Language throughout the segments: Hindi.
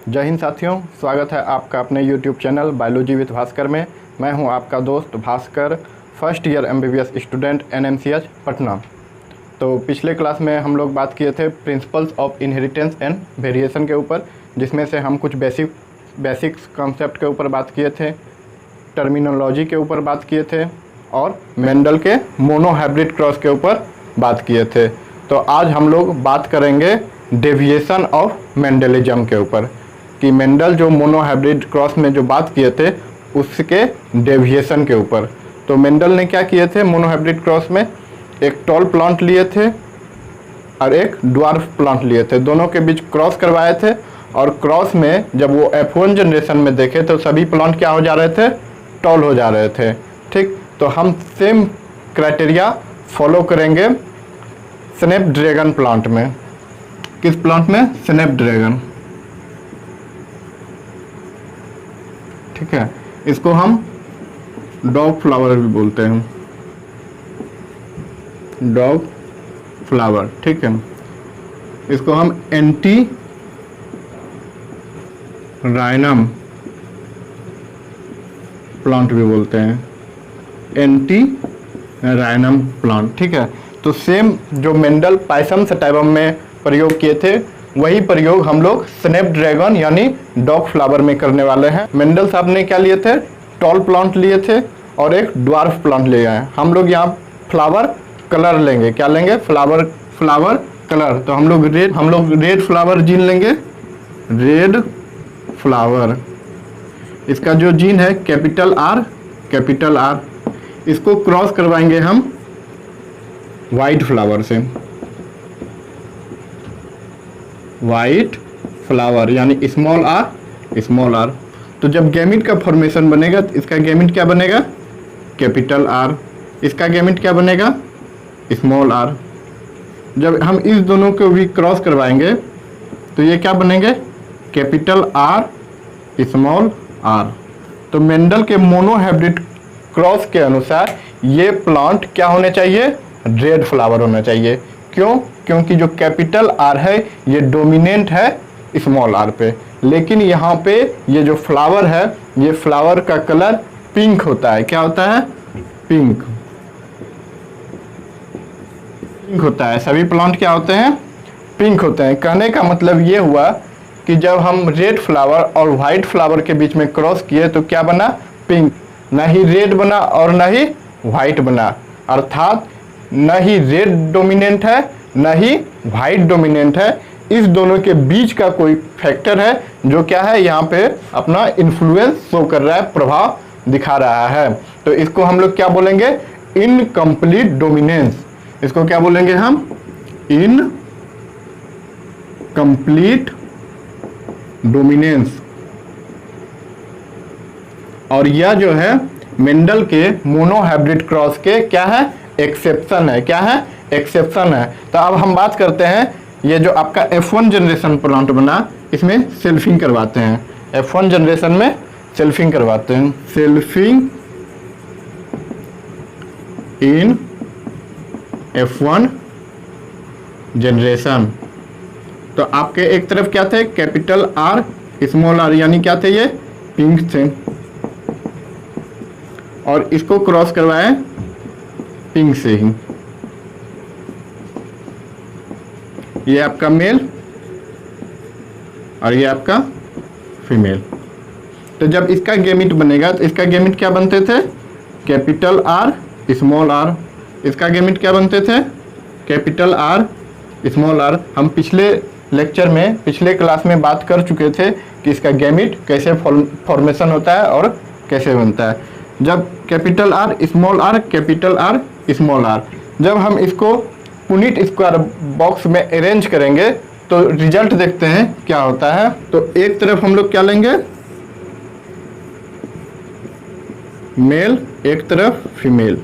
जय हिंद साथियों, स्वागत है आपका अपने YouTube channel biology with Bhaskar में। मैं हूं आपका दोस्त Bhaskar, first year MBBS student NMCH Patna. तो पिछले क्लास में हम लोग बात किए थे principles of inheritance and variation के ऊपर, जिसमें से हम कुछ बेसिक्स कॉन्सेप्ट के ऊपर बात किए थे, टर्मिनोलॉजी के ऊपर बात किए थे और मेंडल के मोनोहाइब्रिड क्रॉस के ऊपर बात किए थे। तो आज हम लोग बात करेंगे डेविएशन ऑफ मेंडलिज्म के ऊपर, कि मेंडल जो मोनोहाइब्रिड क्रॉस में जो बात किए थे उसके डेविएशन के ऊपर। तो मेंडल ने क्या किए थे मोनोहाइब्रिड क्रॉस में, एक टॉल प्लांट लिए थे और एक ड्वार्फ प्लांट लिए थे, दोनों के बीच क्रॉस करवाए थे। और क्रॉस में जब वो F1 जनरेशन में देखे तो सभी प्लांट क्या हो जा रहे थे, टॉल हो जा रहे थे। ठीक, तो हम सेम क्राइटेरिया फॉलो करेंगे स्नैपड्रैगन प्लांट में। किस प्लांट में? स्नैपड्रैगन। ठीक है, इसको हम डॉग फ्लावर भी बोलते हैं, डॉग फ्लावर। ठीक है, इसको हम एंटी राइनम प्लांट भी बोलते हैं, एंटी राइनम प्लांट। ठीक है, तो सेम जो मेंडल पायसम सटाइवम में प्रयोग किए थे वही प्रयोग हम लोग स्नैपड्रैगन यानी डॉग फ्लावर में करने वाले हैं। मेंडल साहब ने क्या लिए थे, टॉल प्लांट लिए थे और एक ड्वार्फ प्लांट लिए हैं। हम लोग यहाँ फ्लावर कलर लेंगे, क्या लेंगे, फ्लावर कलर। तो हम लोग रेड फ्लावर जीन लेंगे, रेड फ्लावर। इसका जो जीन है कैपिटल R, इसको क्रॉस करवाएंगे हम वाइट फ्लावर से, वाइट फ्लावर यानी स्मॉल r। तो जब गैमिट का फॉर्मेशन बनेगा तो इसका गैमिट क्या बनेगा, कैपिटल R, इसका गैमिट क्या बनेगा, स्मॉल r। जब हम इस दोनों को भी क्रॉस करवाएंगे तो ये क्या बनेंगे, कैपिटल R, स्मॉल r। तो मेंडल के मोनोहाइब्रिड क्रॉस के अनुसार ये प्लांट क्या होने चाहिए, रेड फ्लावर होना चाहिए। क्यों? क्योंकि जो कैपिटल R है ये डोमिनेंट है स्मॉल r पे, लेकिन यहाँ पे ये जो फ्लावर है ये फ्लावर का कलर पिंक होता है। क्या होता है, पिंक होता है। सभी प्लांट क्या होते हैं, पिंक होते हैं। कहने का मतलब ये हुआ कि जब हम रेड फ्लावर और वाइट फ्लावर के बीच में क्रॉस किए तो क्या बना, पिंक। न ही रेड बना और न ही वाइट बना, अर्थात न ही रेड डोमिनेंट है न ही वाइट डोमिनेंट है। इस दोनों के बीच का कोई फैक्टर है जो क्या है, यहाँ पे अपना इन्फ्लुएंस शो कर रहा है, प्रभाव दिखा रहा है। तो इसको हम लोग क्या बोलेंगे, इनकम्प्लीट डोमिनेंस। इसको क्या बोलेंगे हम, इनकम्प्लीट डोमिनेंस। और यह जो है मेंडल के मोनोहाइब्रिड क्रॉस के क्या है, एक्सेप्शन है। क्या है, एक्सेप्शन है। तो अब हम बात करते हैं, ये जो आपका F1 जनरेशन प्लांट बना इसमें सेल्फिंग करवाते हैं। F1 जनरेशन में सेल्फिंग करवाते हैं, सेल्फिंग इन F1 जनरेशन। तो आपके एक तरफ क्या थे, कैपिटल R, स्मॉल r, यानी क्या थे, ये पिंक थे, और इसको क्रॉस करवाए पिंक से ही। ये आपका मेल और ये आपका फीमेल। तो जब इसका गैमिट बनेगा तो इसका गैमिट क्या बनते थे, कैपिटल R, स्मॉल r। इसका गैमिट क्या बनते थे, कैपिटल R, स्मॉल r। हम पिछले लेक्चर में, पिछले क्लास में बात कर चुके थे कि इसका गैमिट कैसे फॉर्मेशन होता है और कैसे बनता है। जब capital R, small r, capital R, small r, जब हम इसको यूनिट स्क्वायर बॉक्स में अरेंज करेंगे तो रिजल्ट देखते हैं क्या होता है। तो एक तरफ हम लोग क्या लेंगे, मेल, एक तरफ female,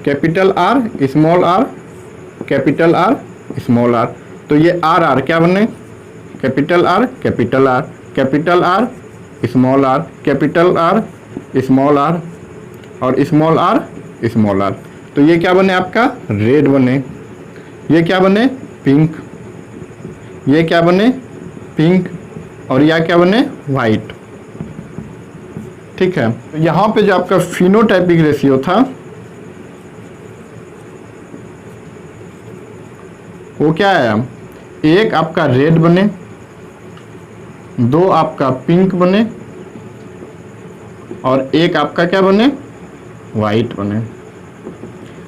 capital R, small r, capital R, small r। तो ये R क्या बने, capital R, capital R, capital R, small r, capital R, small r और स्मॉल r, स्मॉल r। तो ये क्या बने, आपका रेड बने। ये क्या बने, पिंक। ये क्या बने, पिंक और या क्या बने, वाइट। ठीक है, तो यहाँ पे जो आपका फिनोटाइपिक रेशियो था वो क्या आया, एक आपका रेड बने, दो आपका पिंक बने और एक आपका क्या बने, वाइट बने।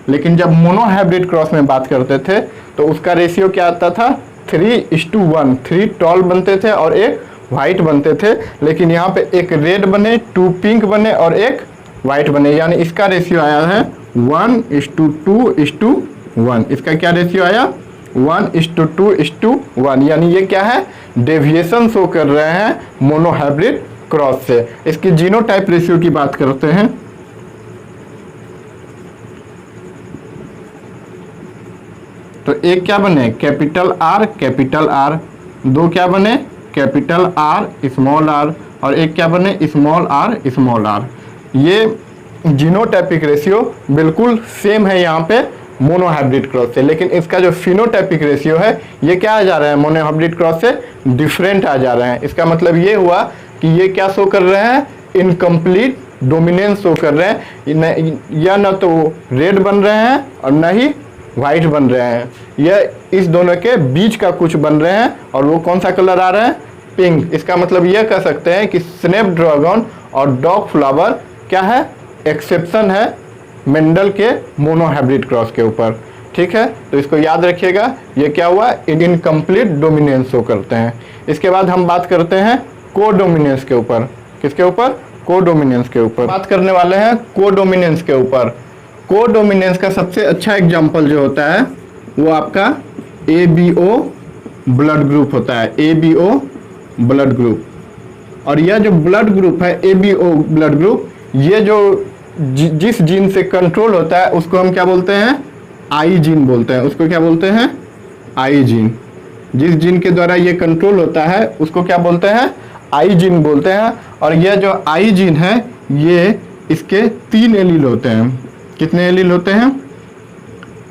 लेकिन जब मोनोहाइब्रिड क्रॉस में बात करते थे तो उसका रेशियो क्या आता था, 3:1, 3 टॉल बनते थे और एक वाइट बनते थे। लेकिन यहाँ पे एक रेड बने, 2 पिंक बने और एक वाइट बने, यानी इसका रेशियो आया है 1:2:1। इसका क्या रेशियो आया, 1:2:1, यानी ये क्या है, डेविएशन शो कर रहे हैं मोनोहाइब्रिड क्रॉस से। इसकी जीनोटाइप रेशियो की बात करते हैं तो एक क्या बने, कैपिटल आर, दो क्या बने, कैपिटल आर स्मॉल आर और एक क्या बने, स्मॉल आर। ये जीनोटाइपिक रेशियो बिल्कुल सेम है यहाँ पे मोनोहाइब्रिड क्रॉस से, लेकिन इसका जो फिनोटाइपिक रेशियो है ये क्या आ जा रहा है, मोनोहाइब्रिड क्रॉस से डिफरेंट आ जा रहे हैं। इसका मतलब ये हुआ कि ये क्या शो कर रहे हैं, इनकम्प्लीट डोमिनेंस शो कर रहे हैं, या न तो रेड बन रहे हैं और न ही वाइट बन रहे हैं, यह इस दोनों के बीच का कुछ बन रहे हैं और वो कौन सा कलर आ रहा है, पिंक। इसका मतलब यह कह सकते हैं कि स्नैपड्रैगन और डॉग फ्लावर क्या है, एक्सेप्शन है मेंडल के मोनोहाइब्रिड क्रॉस के ऊपर। ठीक है, तो इसको याद रखिएगा, ये क्या हुआ, इनकम्प्लीट डोमिनेंस शो करते हैं। इसके बाद हम बात करते हैं कोडोमिनेंस के ऊपर। किसके ऊपर, कोडोमिनेंस के ऊपर बात करने वाले हैं, कोडोमिनेंस के ऊपर। कोडोमिनेंस का सबसे अच्छा एग्जांपल जो होता है वो आपका ABO ब्लड ग्रुप होता है, ABO ब्लड ग्रुप। और यह जो ब्लड ग्रुप है ABO ब्लड ग्रुप, ये जो जिस जीन से कंट्रोल होता है उसको हम क्या बोलते हैं, आई जीन बोलते हैं। उसको क्या बोलते हैं, आई जीन। जिस जीन के द्वारा ये कंट्रोल होता है उसको क्या बोलते हैं, आई जीन बोलते हैं। और यह जो आई जीन है ये इसके 3 एलील होते हैं। कितने एलील होते हैं,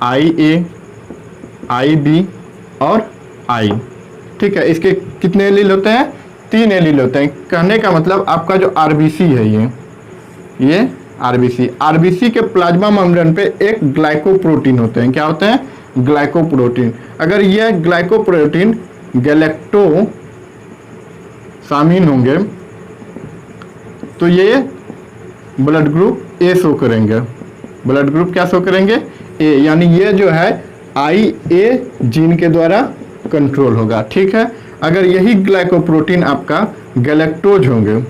IA, IB और I। ठीक है, इसके कितने एलील होते हैं, 3 एलील होते हैं। कहने का मतलब आपका जो RBC है ये RBC के प्लाज्मा मेम्ब्रेन पे एक ग्लाइकोप्रोटीन होते हैं। क्या होते हैं, ग्लाइकोप्रोटीन। अगर यह ग्लाइकोप्रोटीन गैलेक्टोसामिन होंगे तो ये ब्लड ग्रुप A शो करेंगे। ब्लड ग्रुप क्या शो करेंगे, A, यानी ये जो है IA जीन के द्वारा कंट्रोल होगा। ठीक है, अगर यही ग्लाइकोप्रोटीन आपका गैलेक्टोज होंगे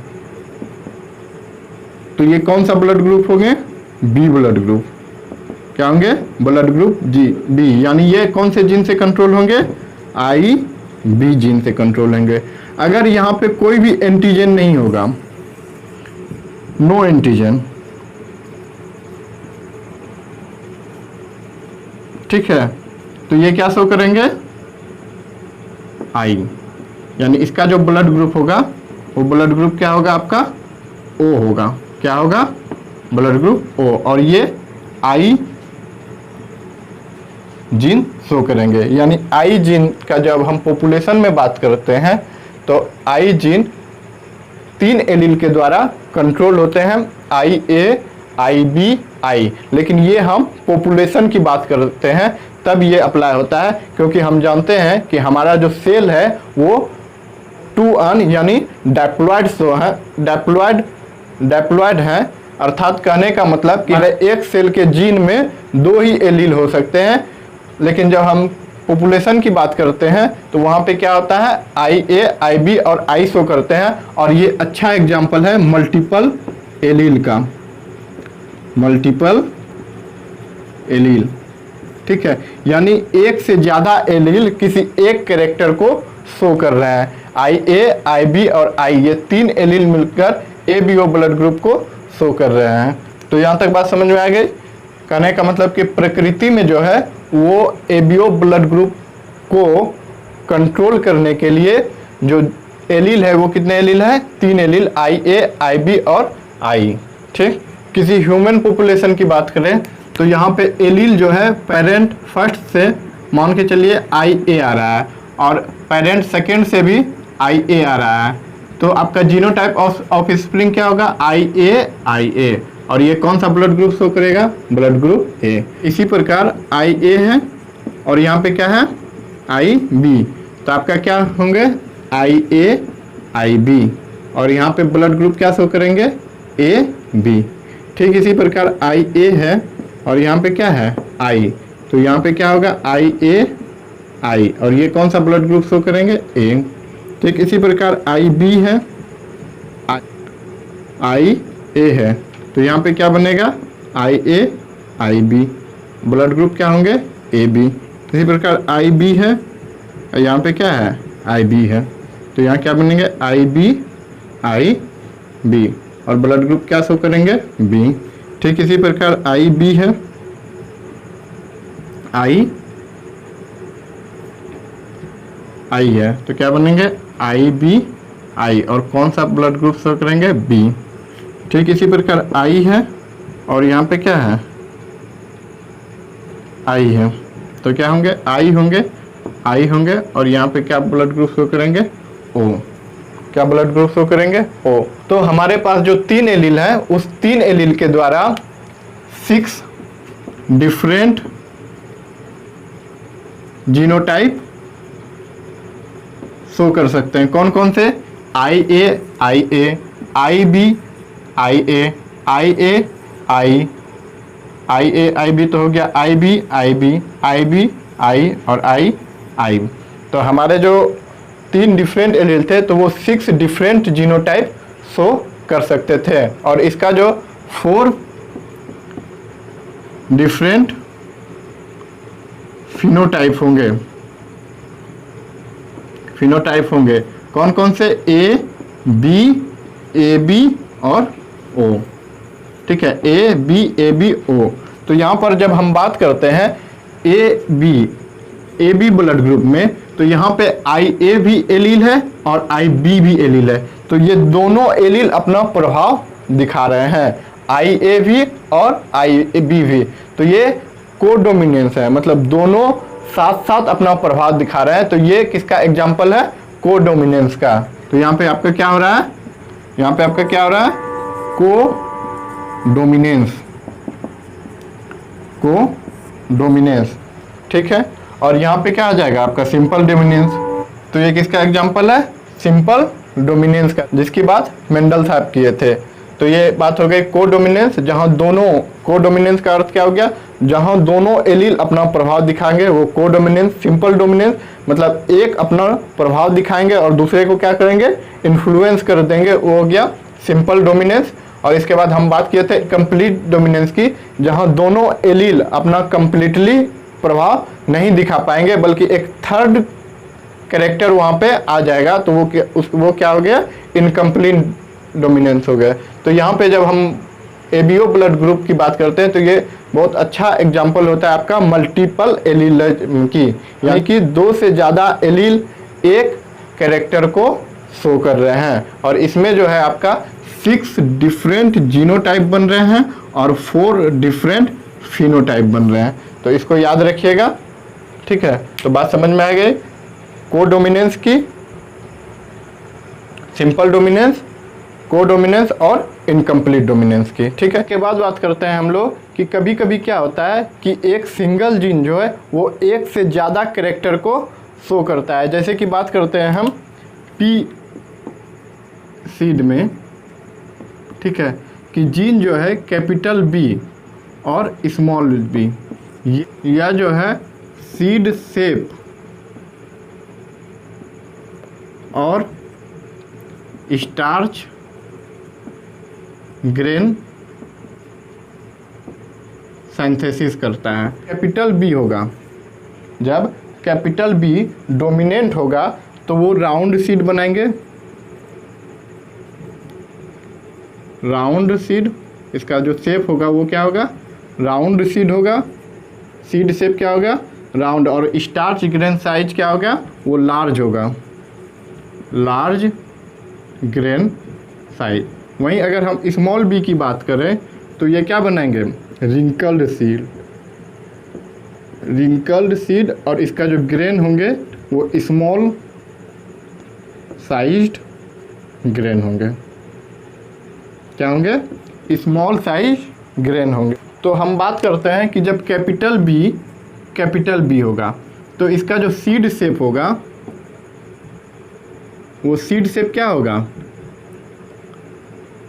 तो ये कौन सा ब्लड ग्रुप होंगे, B ब्लड ग्रुप। क्या होंगे, ब्लड ग्रुप B, यानी ये कौन से जीन से कंट्रोल होंगे, IB जीन से कंट्रोल होंगे। अगर यहाँ पे कोई भी एंटीजन नहीं होगा, नो एंटीजन, ठीक है, तो ये क्या शो करेंगे, I, यानी इसका जो ब्लड ग्रुप होगा वो ब्लड ग्रुप क्या होगा आपका, O होगा। क्या होगा, ब्लड ग्रुप O। और ये I जीन शो करेंगे। यानी I जीन का जब हम पॉपुलेशन में बात करते हैं तो I जीन 3 एलील के द्वारा कंट्रोल होते हैं, IA, IB, I। लेकिन ये हम पॉपुलेशन की बात करते हैं तब ये अप्लाई होता है, क्योंकि हम जानते हैं कि हमारा जो सेल है वो 2N यानी डायप्लॉइड है, डायप्लॉइड है। अर्थात कहने का मतलब कि एक सेल के जीन में 2 ही एलील हो सकते हैं। लेकिन जब हम पॉपुलेशन की बात करते हैं तो वहाँ पे क्या होता है, IA, IB और I शो करते हैं। और ये अच्छा एग्जाम्पल है मल्टीपल एलील का, मल्टीपल एलील। ठीक है, यानी एक से ज़्यादा एलील किसी एक कैरेक्टर को शो कर रहे हैं। IA, IB और I ये 3 एलील मिलकर ABO ब्लड ग्रुप को शो कर रहे हैं। तो यहाँ तक बात समझ में आ गई। कहने का मतलब कि प्रकृति में जो है वो ABO ब्लड ग्रुप को कंट्रोल करने के लिए जो एलील है वो कितने एलील है, 3 एलील, IA, IB और I। ठीक, किसी ह्यूमन पॉपुलेशन की बात करें तो यहाँ पे एलील जो है पेरेंट फर्स्ट से मान के चलिए IA आ रहा है और पेरेंट सेकेंड से भी IA आ रहा है, तो आपका जीनोटाइप ऑफ स्प्लिंग क्या होगा? IA। और ये कौन सा ब्लड ग्रुप शो करेगा? Blood group A. इसी प्रकार IA है और यहाँ पे क्या है? IB, तो आपका क्या होंगे? IA IB, और यहाँ पे ब्लड ग्रुप क्या शो करेंगे? AB। ठीक इसी प्रकार IA है और यहाँ पे क्या है? I, तो यहाँ पे क्या होगा? IA I, और ये कौन सा ब्लड ग्रुप शो करेंगे? A। ठीक इसी प्रकार IB है, IA है, तो यहाँ पे क्या बनेगा? IA IB, ब्लड ग्रुप क्या होंगे? AB। इसी प्रकार IB है, यहाँ पे क्या है? IB है, तो यहाँ क्या बनेंगे? IB IB, और ब्लड ग्रुप क्या शो करेंगे? B। ठीक इसी प्रकार IB है, I है, तो क्या बनेंगे? IB I, और कौन सा ब्लड ग्रुप शो करेंगे? B। ठीक इसी प्रकार I है और यहाँ पे क्या है? I है, तो क्या होंगे? I होंगे, और यहाँ पे क्या ब्लड ग्रुप शो करेंगे? O। क्या ब्लड ग्रुप शो करेंगे? O। तो हमारे पास जो 3 एलील है, उस 3 एलील के द्वारा 6 डिफरेंट जीनोटाइप शो कर सकते हैं। कौन कौन से? IA IB IA IB, तो हो गया IB I और I। तो हमारे जो 3 डिफरेंट एलील थे, तो वो 6 डिफरेंट जीनोटाइप शो कर सकते थे, और इसका जो 4 डिफरेंट फिनोटाइप होंगे। कौन कौन से? A B AB और O। ठीक है, A B AB O। तो यहाँ पर जब हम बात करते हैं AB ब्लड ग्रुप में, तो यहाँ पे IA भी एलील है और IB भी एलील है, तो ये दोनों एलील अपना प्रभाव दिखा रहे हैं, IA भी और IB भी। तो ये कोडोमिनेंस है, मतलब दोनों साथ साथ अपना प्रभाव दिखा रहे हैं। तो ये किसका एग्जाम्पल है? कोडोमिनेंस का। तो यहाँ पे आपका क्या हो रहा है? यहाँ पे आपका क्या हो रहा है? कोडोमिनेंस। ठीक है, और यहाँ पे क्या आ जाएगा? आपका सिंपल डोमिनेंस। तो ये किसका एग्जाम्पल है? सिंपल डोमिनेंस का, जिसकी बात मेंडल साहब किए थे। तो ये बात हो गई कोडोमिनेंस, जहाँ दोनों, कोडोमिनेंस का अर्थ क्या हो गया? जहाँ दोनों एलील अपना प्रभाव दिखाएंगे वो कोडोमिनेंस। सिंपल डोमिनेंस मतलब एक अपना प्रभाव दिखाएंगे और दूसरे को क्या करेंगे? इन्फ्लुएंस कर देंगे, वो हो गया सिंपल डोमिनेंस। और इसके बाद हम बात किए थे कंप्लीट डोमिनेंस की, जहाँ दोनों एलील अपना कंप्लीटली प्रभाव नहीं दिखा पाएंगे, बल्कि एक थर्ड कैरेक्टर वहाँ पे आ जाएगा, तो वो क्या हो गया? इनकम्प्लीट डोमिनेंस हो गया। तो यहाँ पे जब हम ABO ब्लड ग्रुप की बात करते हैं, तो ये बहुत अच्छा एग्जाम्पल होता है आपका मल्टीपल एलील की, यानी कि 2 से ज़्यादा एलील एक कैरेक्टर को शो कर रहे हैं, और इसमें जो है आपका 6 डिफरेंट जीनोटाइप बन रहे हैं और 4 डिफरेंट फिनोटाइप बन रहे हैं। तो इसको याद रखिएगा। ठीक है, तो बात समझ में आ गई कोडोमिनेंस की, सिंपल डोमिनेंस, कोडोमिनेंस और इनकम्प्लीट डोमिनेंस की। ठीक है, के बाद बात करते हैं हम लोग कि कभी कभी क्या होता है कि एक सिंगल जीन जो है वो एक से ज़्यादा कैरेक्टर को शो करता है। जैसे कि बात करते हैं हम P सीड में, ठीक है, कि जीन जो है कैपिटल B और स्मॉल b, यह जो है सीड शेप और स्टार्च ग्रेन सिंथेसिस करता है। कैपिटल B होगा, जब कैपिटल B डोमिनेंट होगा तो वो राउंड सीड बनाएंगे, राउंड सीड। इसका जो शेप होगा वो क्या होगा? राउंड सीड होगा। सीड शेप क्या होगा? राउंड। और स्टार्च ग्रेन साइज क्या होगा? वो लार्ज होगा, लार्ज ग्रेन साइज। वहीं अगर हम स्मॉल b की बात करें तो ये क्या बनाएंगे? रिंकल्ड सीड, रिंकल्ड सीड, और इसका जो ग्रेन होंगे वो स्मॉल साइज्ड ग्रेन होंगे। क्या होंगे? स्मॉल साइज ग्रेन होंगे। तो हम बात करते हैं कि जब कैपिटल बी होगा तो इसका जो सीड शेप होगा वो सीड शेप क्या होगा?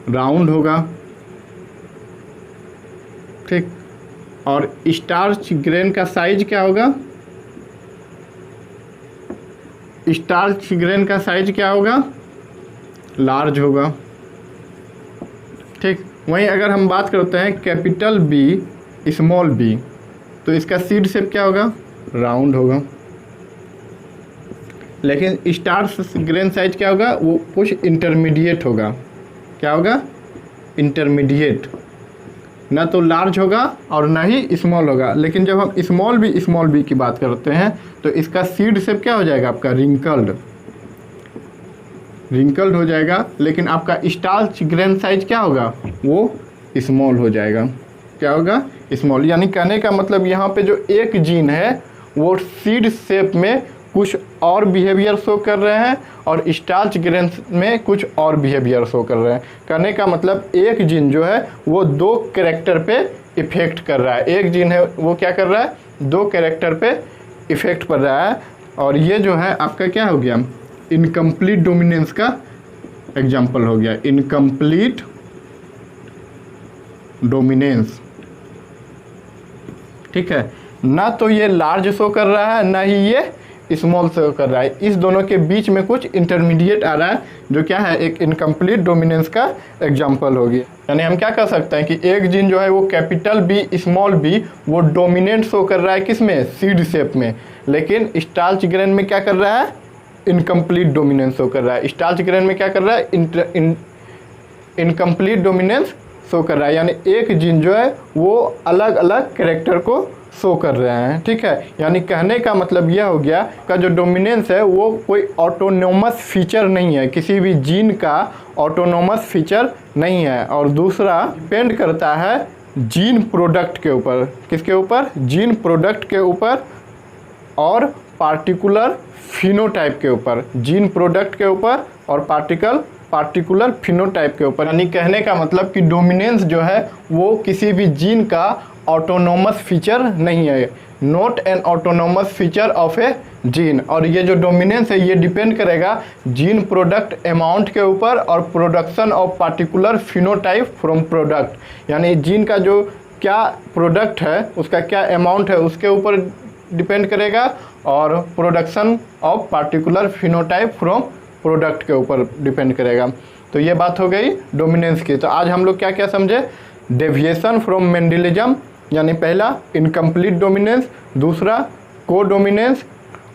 राउंड होगा, ठीक। और स्टार्च ग्रेन का साइज क्या होगा? स्टार्च ग्रेन का साइज क्या होगा? लार्ज होगा, ठीक। वहीं अगर हम बात करते हैं कैपिटल बी स्मॉल बी तो इसका सीड शेप क्या होगा? राउंड होगा। लेकिन स्टार्च ग्रेन साइज क्या होगा? वो कुछ इंटरमीडिएट होगा। क्या होगा? इंटरमीडिएट, ना तो लार्ज होगा और ना ही स्मॉल होगा। लेकिन जब हम स्मॉल बी की बात करते हैं तो इसका सीड शेप क्या हो जाएगा? आपका रिंकल्ड हो जाएगा। लेकिन आपका स्टार्च ग्रेन साइज क्या होगा? वो स्मॉल हो जाएगा। क्या होगा? स्मॉल। यानी कहने का मतलब यहाँ पे जो एक जीन है वो सीड शेप में कुछ और बिहेवियर शो कर रहे हैं और स्टार्च ग्रेन में कुछ और बिहेवियर शो कर रहे हैं। कहने का मतलब एक जीन जो है वो दो कैरेक्टर पे इफ़ेक्ट कर रहा है। एक जीन है वो क्या कर रहा है? दो कैरेक्टर पे इफ़ेक्ट कर रहा है। और ये जो है आपका क्या हो गया? इनकम्प्लीट डोमिनेंस का एग्जाम्पल हो गया। इनकम्प्लीट डोमिनेंस, ठीक है। ना तो ये लार्ज शो कर रहा है ना ही ये स्मॉल शो कर रहा है। इस दोनों के बीच में कुछ इंटरमीडिएट आ रहा है जो क्या है? एक इनकम्प्लीट डोमिनेंस का एग्जाम्पल होगी। यानी हम क्या कह सकते हैं कि एक जीन जो है वो कैपिटल बी स्मॉल बी वो डोमिनेंट शो कर रहा है किसमें? सीड शेप में। लेकिन स्टार्च ग्रेन में क्या कर रहा है? इनकम्प्लीट डोमिनेंस शो कर रहा है। स्टार्च ग्रेन में क्या कर रहा है? इनकम्प्लीट डोमिनेंस शो कर रहा है। यानी एक जीन जो है वो अलग अलग कैरेक्टर को शो कर रहे हैं, ठीक है। यानी कहने का मतलब यह हो गया का जो डोमिनेंस है वो कोई ऑटोनोमस फीचर नहीं है, किसी भी जीन का ऑटोनोमस फीचर नहीं है। और दूसरा डिपेंड करता है जीन प्रोडक्ट के ऊपर। किसके ऊपर? जीन प्रोडक्ट के ऊपर और पार्टिकुलर फिनोटाइप के ऊपर। जीन प्रोडक्ट के ऊपर और पार्टिकुलर फिनोटाइप के ऊपर। यानी कहने का मतलब कि डोमिनेंस जो है वो किसी भी जीन का ऑटोनोमस फीचर नहीं है, not an autonomous feature of A gene. और ये जो डोमिनेंस है ये डिपेंड करेगा जीन प्रोडक्ट अमाउंट के ऊपर और production of particular phenotype from product. यानी जीन का जो क्या प्रोडक्ट है उसका क्या अमाउंट है उसके ऊपर डिपेंड करेगा और production of particular phenotype from product के ऊपर डिपेंड करेगा। तो ये बात हो गई डोमिनेंस की। तो आज हम लोग क्या क्या समझे? डेविएशन फ्रॉम मेंडलिज्म, यानी पहला इनकम्प्लीट डोमिनेंस, दूसरा को डोमिनेंस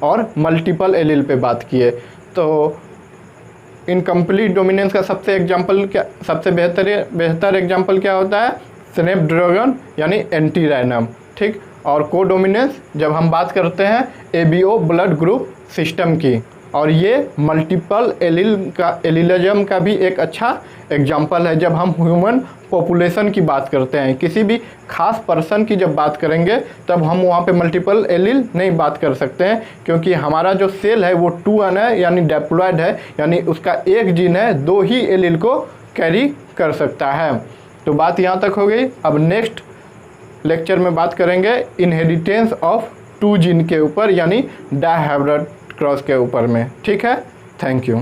और मल्टीपल एलील पे बात किए। तो इनकम्प्लीट डोमिनेंस का सबसे बेहतर एग्जाम्पल क्या होता है? स्नैपड्रैगन यानी एंटी रैंडम, ठीक। और को डोमिनेंस जब हम बात करते हैं एबीओ ब्लड ग्रुप सिस्टम की। और ये मल्टीपल एलिलिज्म का भी एक अच्छा एग्जाम्पल है। जब हम ह्यूमन पॉपुलेशन की बात करते हैं, किसी भी खास पर्सन की जब बात करेंगे तब हम वहाँ पे मल्टीपल एलील नहीं बात कर सकते हैं, क्योंकि हमारा जो सेल है वो 2n है यानी डिप्लॉयड है, यानी उसका एक जीन है दो ही एलील को कैरी कर सकता है। तो बात यहाँ तक हो गई। अब नेक्स्ट लेक्चर में बात करेंगे इनहेरिटेंस ऑफ 2 जीन के ऊपर, यानी डायहेब्रिड क्रॉस के ऊपर में, ठीक है। Thank you.